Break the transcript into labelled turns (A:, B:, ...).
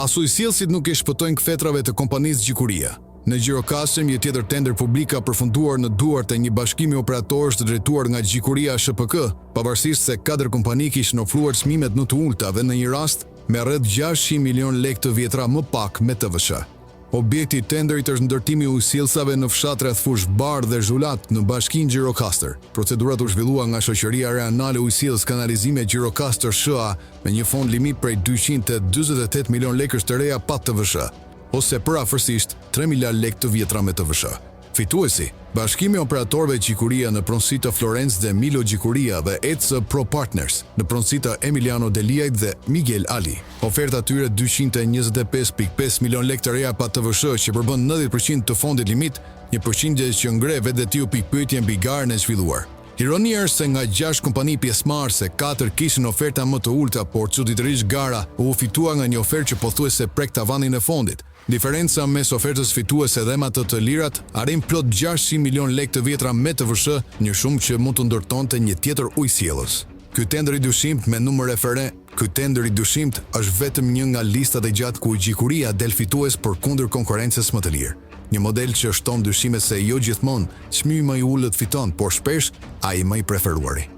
A: As ujësjellësit nuk e shpëtojnë kthetrave të kompanisë Gjikuria. Në Gjirokastër, një tjetër tender publik ka përfunduar në duart e një bashkimi operatorësh të drejtuar nga Gjikuria SHPK, pavarësisht se 4 kompani kishin ofruar çmimet më të ulta dhe në një rast me rreth 600 milion lekë të vjetra më pak me TVSH. Objekti i tenderit është ndërtimi i ujësjellësave në fshat rreth Fush Bar dhe Zhulat në bashkinë Gjirokastër. Procedurat u zhvillua nga Shoqëria Reanale Ujësjellës Kanalizime Gjirokastër SHA me një fond limit prej 248 milion lekësh të reja pa TVSH, ose përafërsisht 3 miliard lekë të vjetra me TVSH. Fituesi, Bashkimi Operatorëve Gjikuria në pronësi të Florence dhe Milo Gjikuria dhe ETS Pro Partners në pronësi të Emiliano Deliajt dhe Miguel Ali. Oferta tyre 225.5 milion lekë të reja pa TVSH që përbën 90% të fondit limit, një përqindje që ngre vetë tiu pikpyetjen mbi garën e zhvilluar. Ironia është se nga 6 kompani pjesëmarrëse, 4 kishin oferta më të ulta, por çuditërisht gara u fitua nga një ofertë që pothuajse prek tavanin e fondit. Diferenca mes ofertës fituese dhe atë të lirat arrin plot 600 milion lekë të vjetra me TVSH, një shumë që mund të ndërtonte një tjetër ujësjellës. Ky tender i dyshimt me numër referen, ky tender i dyshimt është vetëm një nga listat e gjatë ku Gjikuria del fitues përkundër konkurrencës më të lirë. Një model që shton dyshime se jo gjithmonë çmimi më i ulët fiton, por shpesh ai më i preferuari.